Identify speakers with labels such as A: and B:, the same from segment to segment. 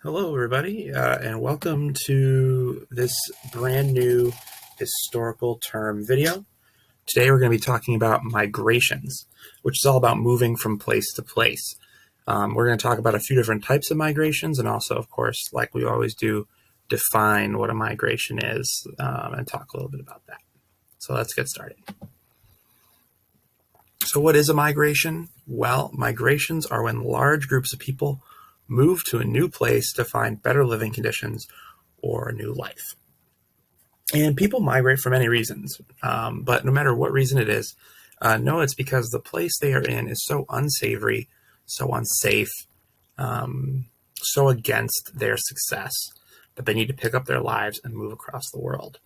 A: Hello, everybody, and welcome to this brand new historical term video. Today, we're going to be talking about migrations, which is all about moving from place to place. We're going to talk about a few different types of migrations, and also, of course, like we always do, define what a migration is and talk a little bit about that. So let's get started. So what is a migration? Well, migrations are when large groups of people move to a new place to find better living conditions or a new life. And people migrate for many reasons, but no matter what reason it is, know it's because the place they are in is so unsavory, so unsafe, so against their success that they need to pick up their lives and move across the world.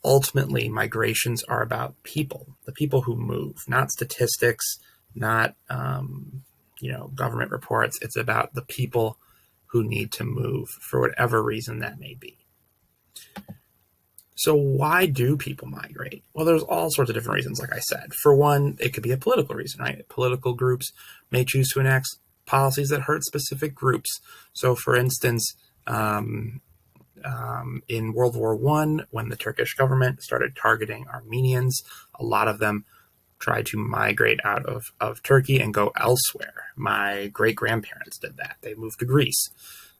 A: Ultimately, migrations are about people, the people who move, not statistics, not government reports. It's about the people who need to move for whatever reason that may be. So why do people migrate? Well, there's all sorts of different reasons, like I said. For one, it could be a political reason, right? Political groups may choose to enact policies that hurt specific groups. So, for instance, in World War I, when the Turkish government started targeting Armenians, a lot of them tried to migrate out of Turkey and go elsewhere. My great-grandparents did that. They moved to Greece.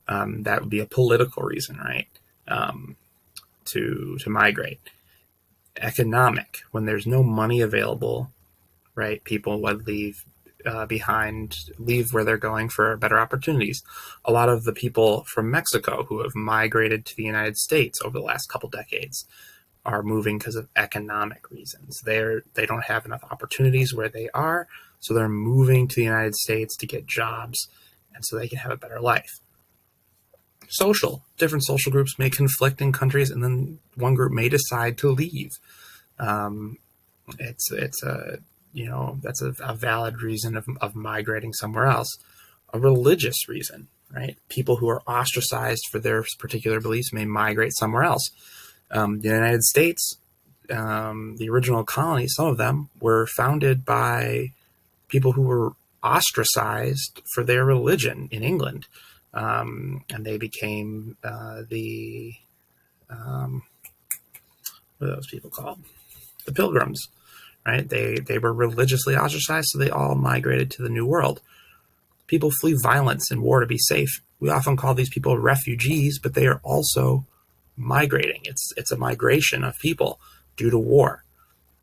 A: That would be a political reason, right, to migrate. Economic, when there's no money available, right, people would leave where they're going for better opportunities. A lot of the people from Mexico who have migrated to the United States over the last couple decades are moving because of economic reasons. They don't have enough opportunities where they are, so they're moving to the United States to get jobs, and so they can have a better life. Social, different social groups may conflict in countries, and then one group may decide to leave. That's a valid reason of migrating somewhere else. A religious reason, right? People who are ostracized for their particular beliefs may migrate somewhere else. The United States, the original colonies, some of them were founded by people who were ostracized for their religion in England. And they became what are those people called? The Pilgrims, right? They were religiously ostracized, so they all migrated to the New World. People flee violence and war to be safe. We often call these people refugees, but they are also migrating. It's a migration of people due to war.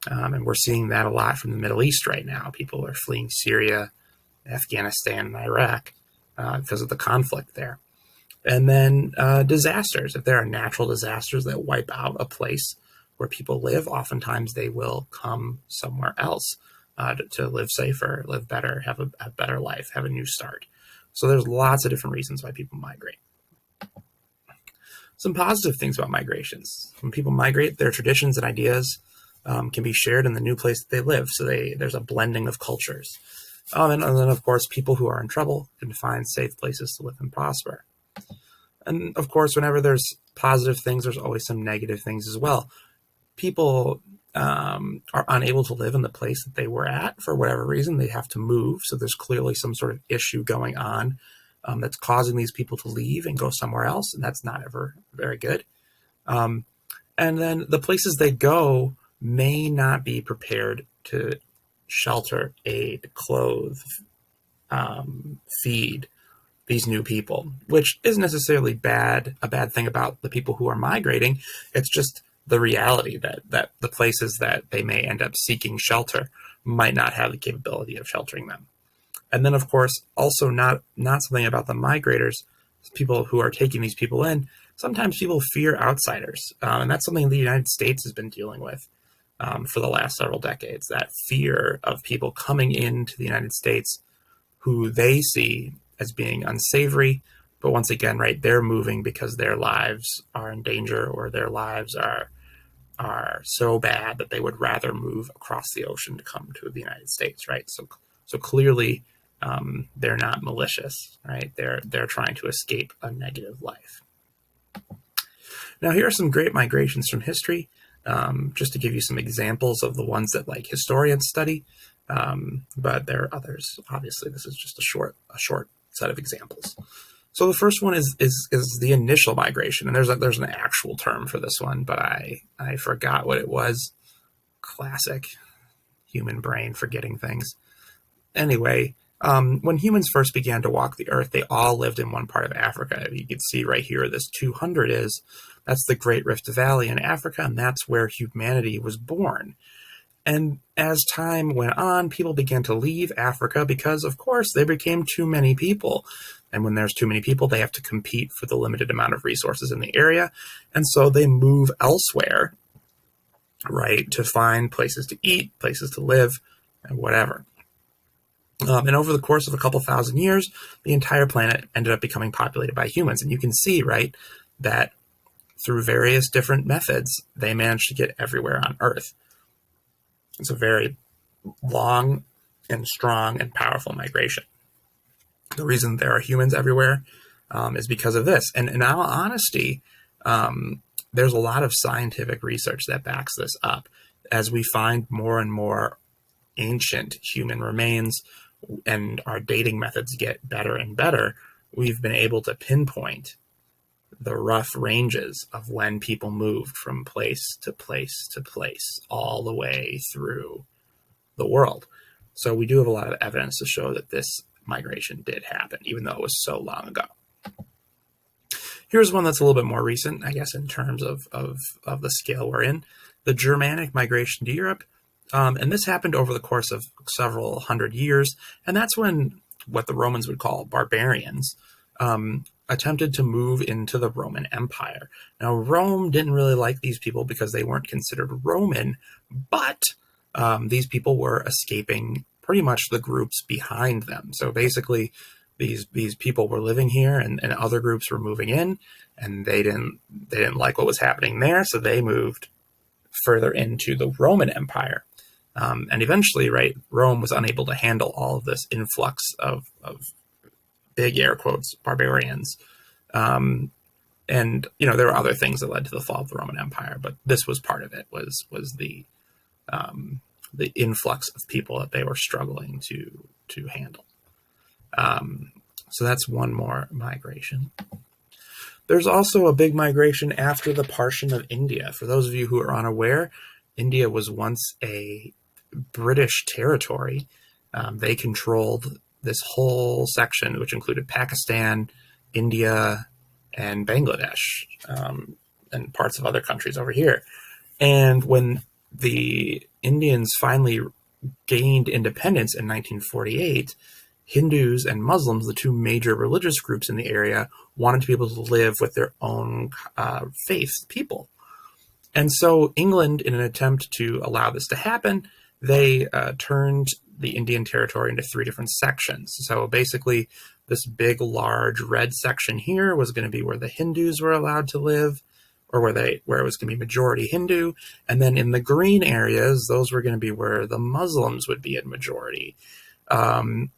A: And we're seeing that a lot from the Middle East right now. People are fleeing Syria, Afghanistan, and Iraq because of the conflict there. And then disasters. If there are natural disasters that wipe out a place where people live, oftentimes they will come somewhere else to live safer, live better, have a better life, have a new start. So there's lots of different reasons why people migrate. Some positive things about migrations. When people migrate, their traditions and ideas can be shared in the new place that they live. So there's a blending of cultures. And then, of course, people who are in trouble can find safe places to live and prosper. And, of course, whenever there's positive things, there's always some negative things as well. People are unable to live in the place that they were at for whatever reason. They have to move. So there's clearly some sort of issue going on that's causing these people to leave and go somewhere else, and that's not ever very good. And then the places they go may not be prepared to shelter, aid, clothe, feed these new people, which isn't necessarily a bad thing about the people who are migrating. It's just the reality that the places that they may end up seeking shelter might not have the capability of sheltering them. And then, of course, also not something about the migrators, people who are taking these people in. Sometimes people fear outsiders, and that's something the United States has been dealing with for the last several decades, that fear of people coming into the United States who they see as being unsavory. But once again, right, they're moving because their lives are in danger or their lives are so bad that they would rather move across the ocean to come to the United States, right? So clearly, they're not malicious, right? They're trying to escape a negative life. Now, here are some great migrations from history, just to give you some examples of the ones that historians study. But there are others. Obviously, this is just a short set of examples. So the first one is the initial migration, and there's an actual term for this one, but I forgot what it was. Classic human brain forgetting things. Anyway, when humans first began to walk the earth, they all lived in one part of Africa. You can see right here, this 200 that's the Great Rift Valley in Africa, and that's where humanity was born. And as time went on, people began to leave Africa because, of course, there became too many people. And when there's too many people, they have to compete for the limited amount of resources in the area. And so they move elsewhere, right, to find places to eat, places to live, and whatever. And over the course of a couple thousand years, the entire planet ended up becoming populated by humans. And you can see, right, that through various different methods, they managed to get everywhere on Earth. It's a very long and strong and powerful migration. The reason there are humans everywhere is because of this. And in all honesty, there's a lot of scientific research that backs this up. As we find more and more ancient human remains and our dating methods get better and better, we've been able to pinpoint the rough ranges of when people moved from place to place to place all the way through the world. So we do have a lot of evidence to show that this migration did happen, even though it was so long ago. Here's one that's a little bit more recent, I guess, in terms of the scale we're in. The Germanic migration to Europe. And this happened over the course of several hundred years. And that's when what the Romans would call barbarians attempted to move into the Roman Empire. Now, Rome didn't really like these people because they weren't considered Roman, but these people were escaping pretty much the groups behind them. So basically, these people were living here, and other groups were moving in, and they didn't like what was happening there, so they moved further into the Roman Empire. And eventually, right, Rome was unable to handle all of this influx of big air quotes barbarians. And there were other things that led to the fall of the Roman Empire, but this was part of it, was the influx of people that they were struggling to handle. So that's one more migration. There's also a big migration after the partition of India. For those of you who are unaware, India was once a British territory. They controlled this whole section, which included Pakistan, India, and Bangladesh, and parts of other countries over here. And when the Indians finally gained independence in 1948, Hindus and Muslims, the two major religious groups in the area, wanted to be able to live with their own faith people. And so England, in an attempt to allow this to happen, they turned the Indian territory into three different sections. So basically, this big, large red section here was going to be where the Hindus were allowed to live, or where it was going to be majority Hindu. And then in the green areas, those were going to be where the Muslims would be in majority. And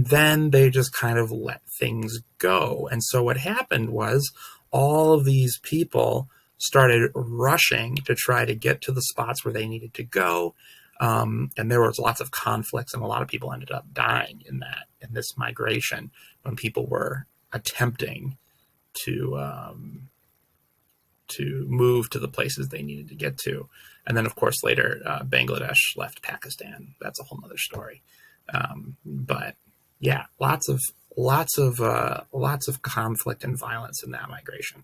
A: then they just kind of let things go. And so what happened was all of these people started rushing to try to get to the spots where they needed to go. And there was lots of conflicts, and a lot of people ended up dying in this migration when people were attempting to move to the places they needed to get to. And then, of course, later, Bangladesh left Pakistan. That's a whole nother story. But yeah, lots of conflict and violence in that migration.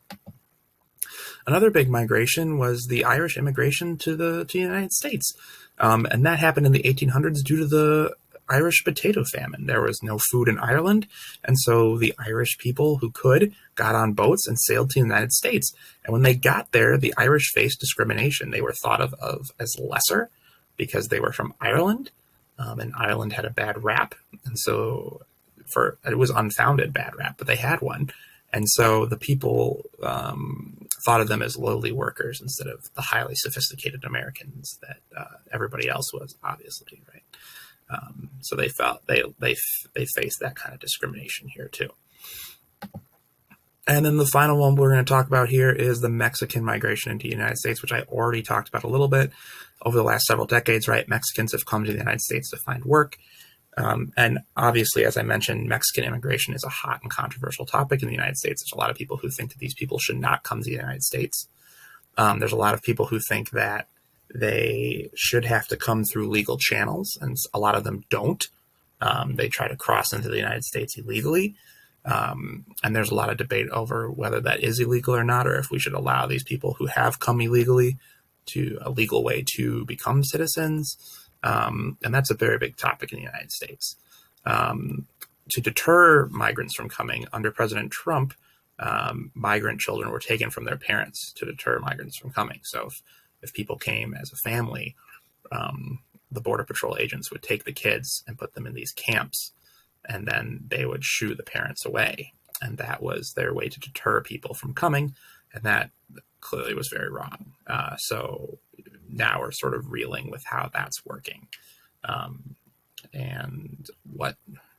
A: Another big migration was the Irish immigration to the United States. And that happened in the 1800s due to the Irish potato famine. There was no food in Ireland, and so the Irish people who could got on boats and sailed to the United States. And when they got there, the Irish faced discrimination. They were thought of as lesser because they were from Ireland, and Ireland had a bad rap. And so it was unfounded bad rap, but they had one. And so the people thought of them as lowly workers instead of the highly sophisticated Americans that everybody else was, obviously, right? So they felt they faced that kind of discrimination here too. And then the final one we're going to talk about here is the Mexican migration into the United States, which I already talked about a little bit over the last several decades, right? Mexicans have come to the United States to find work. And obviously, as I mentioned, Mexican immigration is a hot and controversial topic in the United States. There's a lot of people who think that these people should not come to the United States. There's a lot of people who think that they should have to come through legal channels, and a lot of them don't. They try to cross into the United States illegally. And there's a lot of debate over whether that is illegal or not, or if we should allow these people who have come illegally to a legal way to become citizens. And that's a very big topic in the United States. To deter migrants from coming, under President Trump, migrant children were taken from their parents to deter migrants from coming. So if people came as a family, the Border Patrol agents would take the kids and put them in these camps, and then they would shoo the parents away. And that was their way to deter people from coming. And that clearly was very wrong. So now we're sort of reeling with how that's working. And what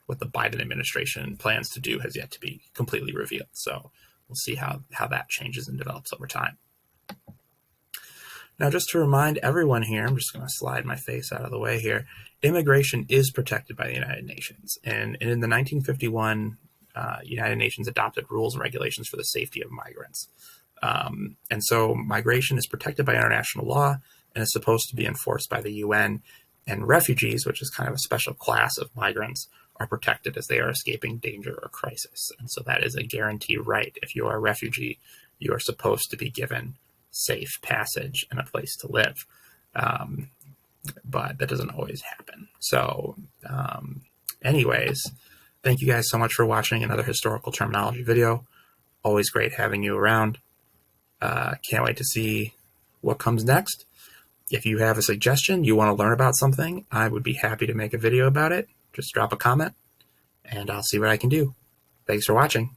A: the Biden administration plans to do has yet to be completely revealed. So we'll see how that changes and develops over time. Now, just to remind everyone here, I'm just going to slide my face out of the way here. Immigration is protected by the United Nations. And in the 1951, United Nations adopted rules and regulations for the safety of migrants. And so migration is protected by international law and is supposed to be enforced by the UN. And refugees, which is kind of a special class of migrants, are protected as they are escaping danger or crisis. And so that is a guaranteed right. If you are a refugee, you are supposed to be given safe passage and a place to live. But that doesn't always happen. So anyways, thank you guys so much for watching another historical terminology video. Always great having you around. Can't wait to see what comes next. If you have a suggestion, you want to learn about something, I would be happy to make a video about it. Just drop a comment and I'll see what I can do. Thanks for watching.